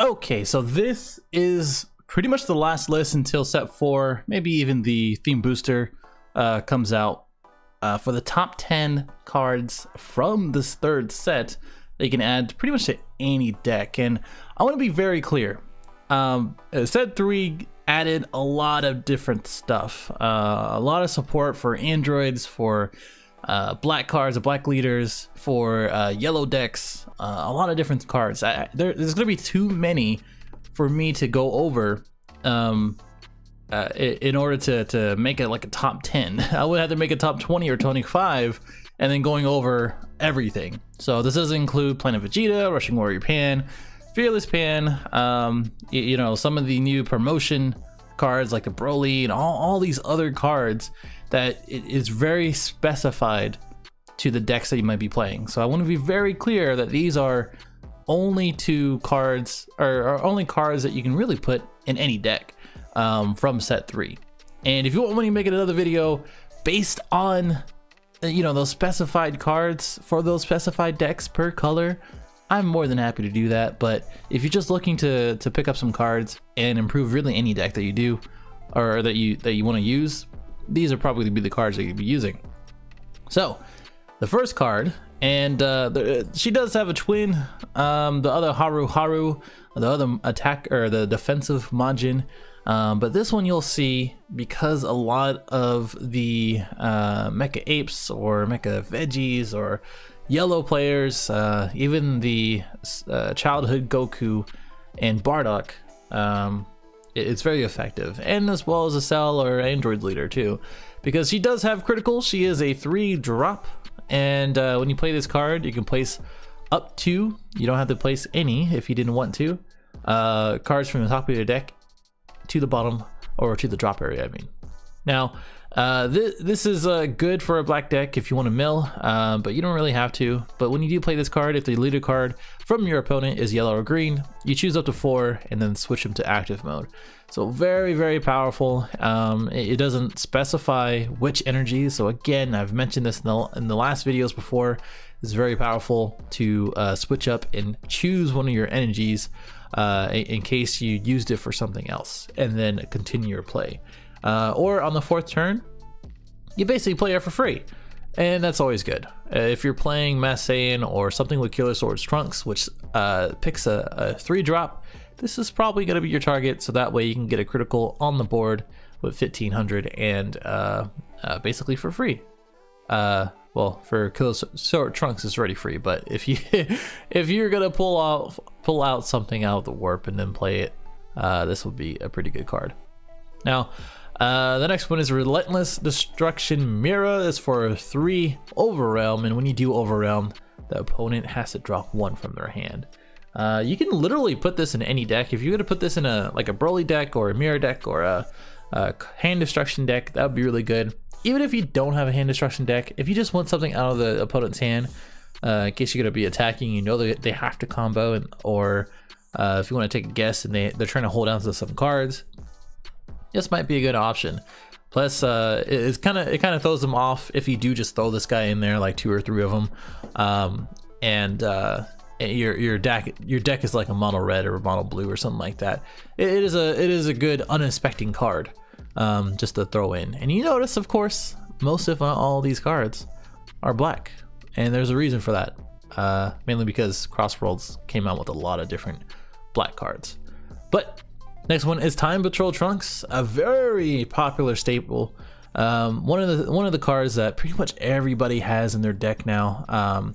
Okay, so this is pretty much the last list until set 4, maybe even the theme booster comes out for the top 10 cards from this third set that you can add pretty much to any deck. And I want to be very clear. Set 3 added a lot of different stuff, a lot of support for androids, for black cards, black leaders, for yellow decks, a lot of different cards. There's gonna be too many for me to go over in order to make it like a top 10. I would have to make a top 20 or 25 and then going over everything. So this doesn't include Planet Vegeta, Rushing Warrior Pan, Fearless Pan, you know, some of the new promotion cards like the Broly and all these other cards that it is very specified to the decks that you might be playing. So I want to be very clear that these are only two cards, or only cards that you can really put in any deck from set 3. And if you want me to make another video based on, you know, those specified cards for those specified decks per color, I'm more than happy to do that. But if you're just looking to pick up some cards and improve really any deck that you do, or that you want to use, these are probably be the cards that you'd be using. So the first card, and she does have a twin, the other Haru, the other attack, or the defensive Majin, but this one you'll see, because a lot of the Mecha Apes or Mecha Veggies or yellow players, even the childhood Goku and Bardock, it's very effective, and as well as a Cell or Android leader too, because she does have critical. She is a 3-drop, and when you play this card, you can place up to, you don't have to place any if you didn't want to, cards from the top of your deck to the bottom, or to the drop area, I mean. Now, this is good for a black deck if you want to mill, but you don't really have to. But when you do play this card, if the leader card from your opponent is yellow or green, you choose up to 4 and then switch them to active mode. So very, very powerful. It doesn't specify which energy. So again, I've mentioned this in the last videos before. It's very powerful to switch up and choose one of your energies in case you used it for something else, and then continue your play. Or on the 4th turn, you basically play it for free, and that's always good. If you're playing Mass Saiyan or something with Killer Swords Trunks, which picks a 3-drop, this is probably going to be your target, so that way you can get a critical on the board with 1500 and basically for free. Well, for Killer Sword Trunks it's already free, but if you're gonna pull out something out of the warp and then play it, this will be a pretty good card. Now, the next one is Relentless Destruction Mira. Is for 3 Overrealm, and when you do Overrealm, the opponent has to drop 1 from their hand. You can literally put this in any deck. If you're gonna put this in a Broly deck or a Mira deck or a hand destruction deck, that would be really good. Even if you don't have a hand destruction deck, if you just want something out of the opponent's hand, in case you're gonna be attacking, you know they have to combo, or if you want to take a guess and they're trying to hold on to some cards, this might be a good option. Plus, it kind of throws them off if you do just throw this guy in there, like 2 or 3 of them, and your deck is like a mono red or a mono blue or something like that. It is a good unexpected card, just to throw in. And you notice, of course, most if not all these cards are black, and there's a reason for that. Mainly because CrossWorlds came out with a lot of different black cards. But next one is Time Patrol Trunks, a very popular staple. One of the cards that pretty much everybody has in their deck now.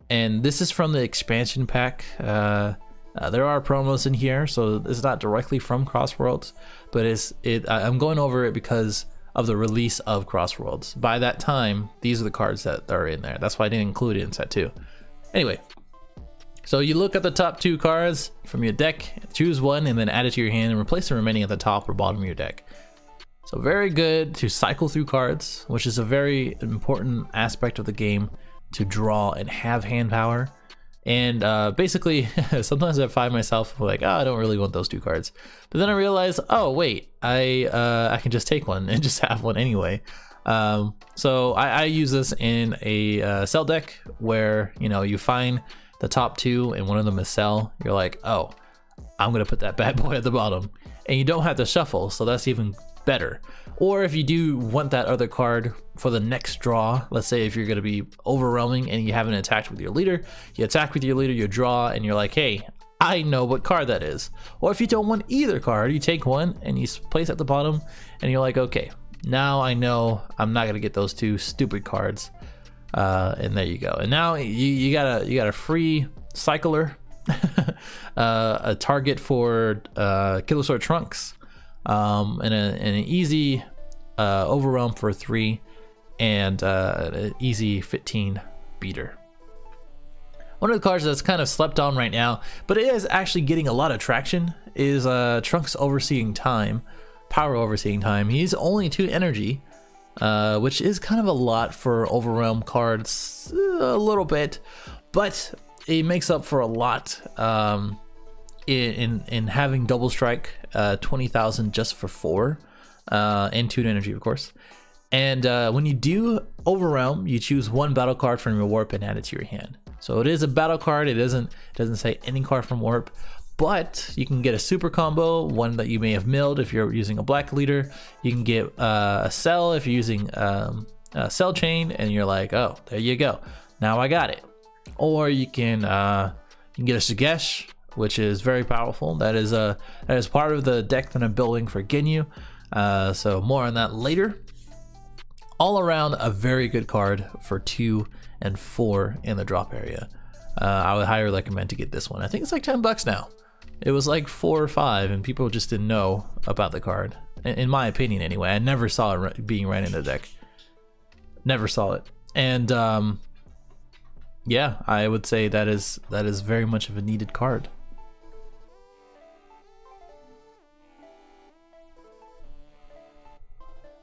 And this is from the expansion pack. There are promos in here, so it's not directly from CrossWorlds, but I'm going over it because of the release of CrossWorlds. By that time, these are the cards that are in there. That's why I didn't include it in set 2. Anyway, so you look at the top 2 cards from your deck, choose one, and then add it to your hand and replace the remaining at the top or bottom of your deck. So very good to cycle through cards, which is a very important aspect of the game, to draw and have hand power. And basically, sometimes I find myself like, oh, I don't really want those 2 cards. But then I realize, oh wait, I can just take one and just have one anyway. So I use this in a Cell deck where, you know, you find the top 2 and one of them is Cell. You're like, oh, I'm gonna put that bad boy at the bottom, and you don't have to shuffle, so that's even better. Or if you do want that other card for the next draw, let's say if you're gonna be overwhelming and you haven't attacked with your leader, you attack with your leader, you draw, and you're like, hey, I know what card that is. Or if you don't want either card, you take one and you place it at the bottom, and you're like, okay, now I know I'm not gonna get those two stupid cards, and there you go. And now you got a free cycler, a target for Killer Sword Trunks, and an easy overwhelm for 3, and an easy 15 beater. One of the cards that's kind of slept on right now, but it is actually getting a lot of traction, is Trunks Overseeing Time, Power Overseeing Time. He's only 2 energy, which is kind of a lot for overwhelm cards, a little bit, but it makes up for a lot in having double strike, 20,000 just for 4, and 2 energy, of course. And when you do overwhelm, you choose 1 battle card from your warp and add it to your hand. So it is a battle card. It doesn't say any card from warp, but you can get a super combo, one that you may have milled if you're using a black leader. You can get a cell if you're using a cell chain, and you're like, oh, there you go, now I got it. Or you can get a Shigesh, which is very powerful. That is part of the deck that I'm building for Ginyu. So more on that later. All around a very good card for 2 and 4 in the drop area. I would highly recommend to get this one. I think it's like $10 now. It was like 4 or 5, and people just didn't know about the card. In my opinion, anyway. I never saw it being ran in the deck. Never saw it. And yeah, I would say that is very much of a needed card.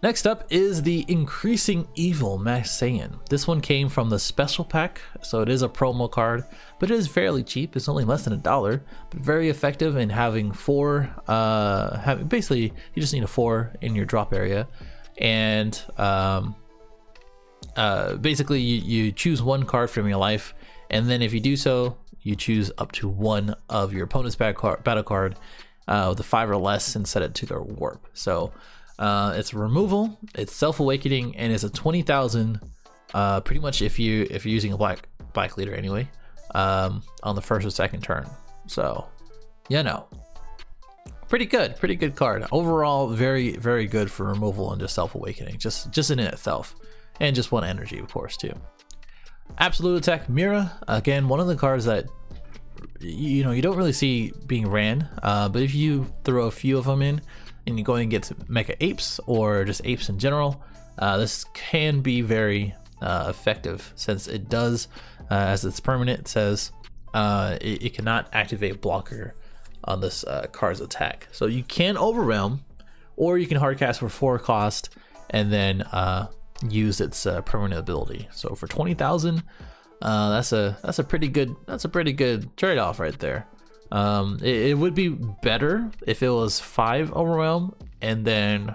Next up is the Increasing Evil Max Saiyan. This one came from the special pack, so it is a promo card, but it is fairly cheap. It's only less than $1, but very effective in having 4. Basically, you just need a 4 in your drop area, and basically you choose 1 card from your life, and then if you do so, you choose up to 1 of your opponent's battle card with a 5 or less and set it to their warp. So it's removal, it's self-awakening, and it's a 20,000 pretty much if you're using a black leader anyway, on the first or second turn. So pretty good card overall. Very, very good for removal and just self-awakening, just in itself, and just 1 energy, of course, too. Absolute Attack Mira, again, one of the cards that you don't really see being ran, but if you throw a few of them in and you go and get Mecha Apes or just apes in general, this can be very effective, since it does, as it's permanent, it says it cannot activate blocker on this card's attack. So you can overwhelm, or you can hardcast for 4 cost and then use its permanent ability. So for 20,000, that's a pretty good trade-off right there. It would be better if it was 5 overwhelm and then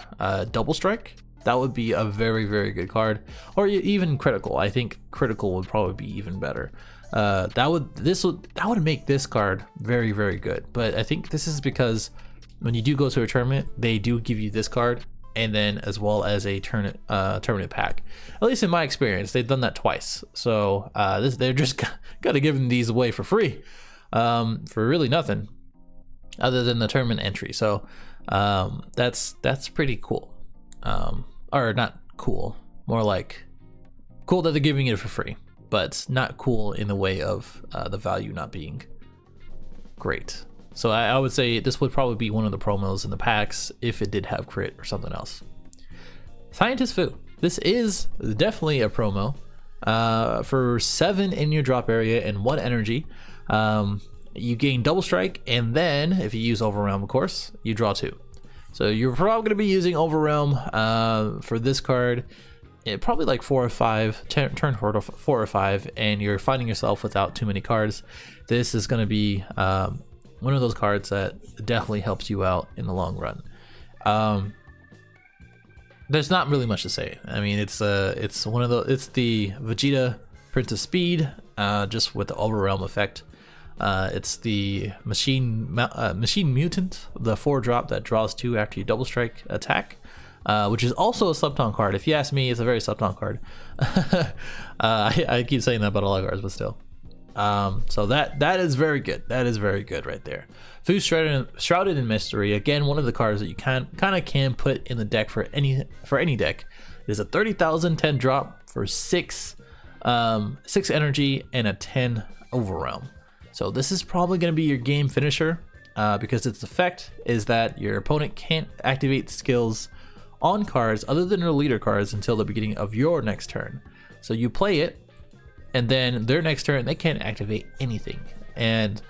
double strike. That would be a very, very good card, or even critical. I think critical would probably be even better. That would make this card very, very good. But I think this is because when you do go to a tournament, they do give you this card, and then as well as a tournament pack. At least in my experience, they've done that twice. So they're just gotta give these away for free, for really nothing other than the tournament entry. So that's pretty cool. Or not cool, more like cool that they're giving it for free, but not cool in the way of the value not being great. So I would say this would probably be one of the promos in the packs if it did have crit or something else. Scientist Fu. This is definitely a promo. For 7 in your drop area and 1 energy, you gain double strike, and then if you use Overwhelm, of course, you draw 2. So you're probably going to be using Overwhelm for this card, probably like 4 or 5, turn 4 or 5, and you're finding yourself without too many cards. This is going to be one of those cards that definitely helps you out in the long run. There's not really much to say. I mean, it's the Vegeta Prince of Speed, just with the Overwhelm effect. It's the machine mutant, the 4-drop that draws 2 after you double strike attack, which is also a Slept On card. If you ask me, it's a very Slept On card. I keep saying that about all the cards, but still. So that is very good. That is very good right there. Fu Shrouded in Mystery, again, one of the cards that you kind of put in the deck for any deck. It is a 30,000 10 drop for 6 energy and a 10 overwhelm. So this is probably going to be your game finisher, because its effect is that your opponent can't activate skills on cards other than their leader cards until the beginning of your next turn. So you play it, and then their next turn they can't activate anything, and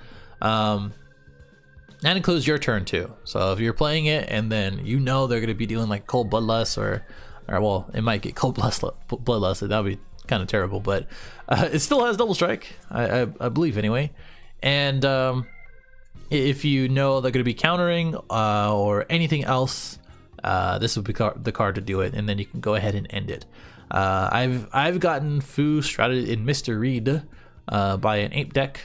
that includes your turn too. So if you're playing it and then you know they're going to be doing like Cold Bloodlust, or well, it might get Cold Bloodlust, that would be kind of terrible, but it still has double strike, I believe anyway. And if you know they're going to be countering or anything else, this would be the card to do it, and then you can go ahead and end it. I've gotten Fu Shrouded in Mystery by an ape deck,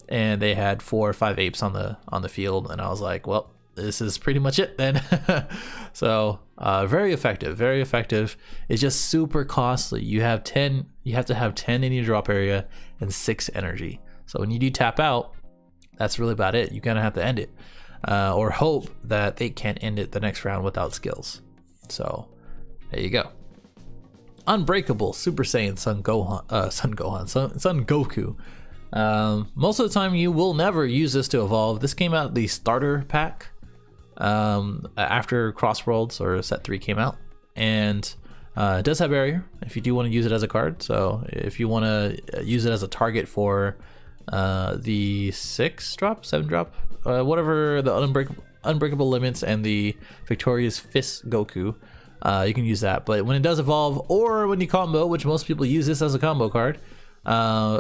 and they had 4 or 5 apes on the field, and I was like, well, this is pretty much it then. So very effective, very effective. It's just super costly. You have to have 10 in your drop area and 6 energy. So when you do tap out, that's really about it. You're gonna have to end it, or hope that they can't end it the next round without skills. So there you go. Unbreakable Super Saiyan Son Goku. Most of the time you will never use this to evolve. This came out the starter pack after CrossWorlds or Set 3 came out, and it does have barrier if you do want to use it as a card. So if you want to use it as a target for the 6-drop, 7-drop, whatever the unbreakable limits and the Victorious Fist Goku, you can use that. But when it does evolve, or when you combo, which most people use this as a combo card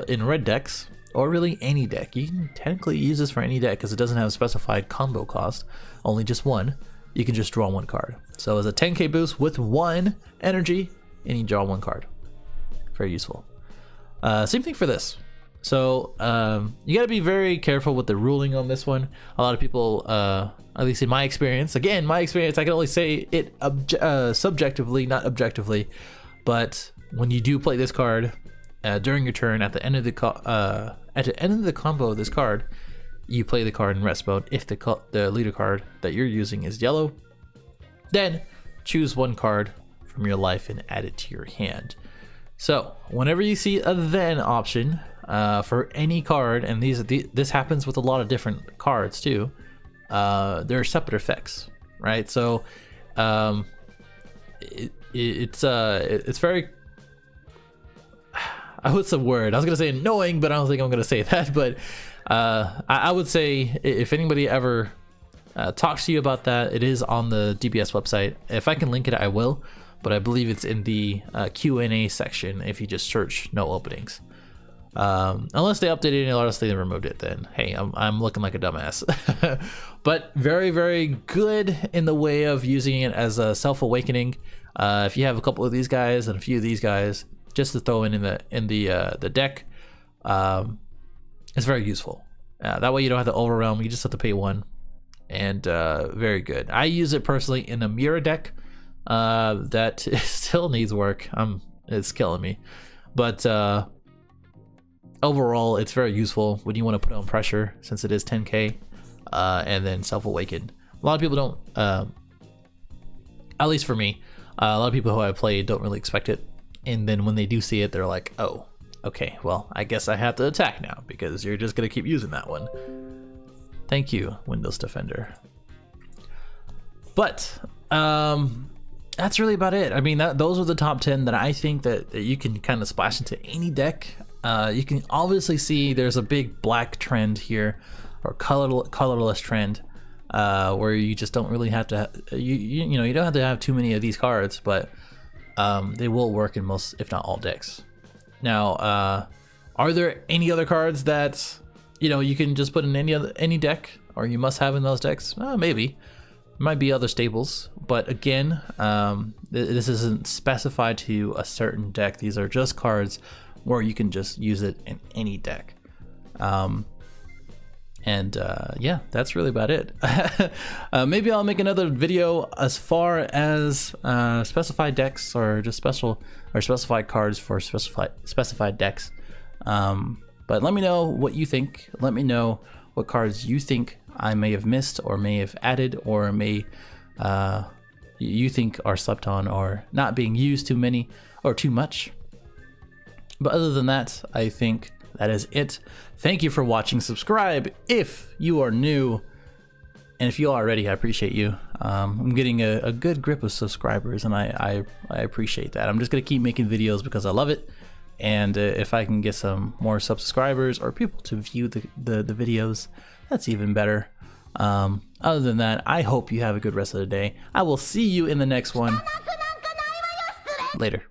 in red decks, or really any deck, you can technically use this for any deck because it doesn't have a specified combo cost, only just 1. You can just draw 1 card. So as a 10k boost with 1 energy, and you draw 1 card. Very useful. Same thing for this. So you got to be very careful with the ruling on this one. A lot of people, at least in my experience, again, my experience, I can only say it subjectively, not objectively, but when you do play this card during your turn, at the end of the combo of this card, you play the card in rest mode. If the leader card that you're using is yellow, then choose 1 card from your life and add it to your hand. So whenever you see a then option for any card, and this happens with a lot of different cards too, there are separate effects, right? So it's very, what's the word? I was gonna say annoying, but I don't think I'm gonna say that. But I would say if anybody ever talks to you about that, it is on the DBS website. If I can link it, I will. But I believe it's in the Q&A section if you just search no openings. Unless they updated it, unless they removed it, then hey, I'm looking like a dumbass. But very, very good in the way of using it as a self-awakening. If you have a couple of these guys and a few of these guys, just to throw in the deck, it's very useful. That way you don't have to overwhelm. You just have to pay 1, and very good. I use it personally in a Mira deck that still needs work. It's killing me, but overall it's very useful when you want to put on pressure, since it is 10k, and then self-awaken. A lot of people don't, at least for me, a lot of people who I played don't really expect it, and then when they do see it, they're like, oh, okay, well, I guess I have to attack now because you're just gonna keep using that one. Thank you, Windows Defender. But that's really about it. I mean, those are the top 10 that I think that you can kind of splash into any deck. You can obviously see there's a big black trend here, or colorless trend, where you just don't really have to you don't have to have too many of these cards, but they will work in most, if not all, decks. Now, are there any other cards that you can just put in any deck, or you must have in those decks? Maybe. Might be other staples, but again, this isn't specified to a certain deck. These are just cards where you can just use it in any deck. And yeah, that's really about it. Maybe I'll make another video as far as specified decks, or just specified cards for specified decks. But let me know what you think. Let me know what cards you think I may have missed, or may have added, or may you think are slept on, or not being used too many or too much. But other than that, I think that is it. Thank you for watching. Subscribe if you are new, and if you are already, I appreciate you. I'm getting a good grip of subscribers, and I appreciate that. I'm just gonna keep making videos because I love it, and if I can get some more subscribers or people to view the videos, that's even better. Other than that, I hope you have a good rest of the day. I will see you in the next one. Later.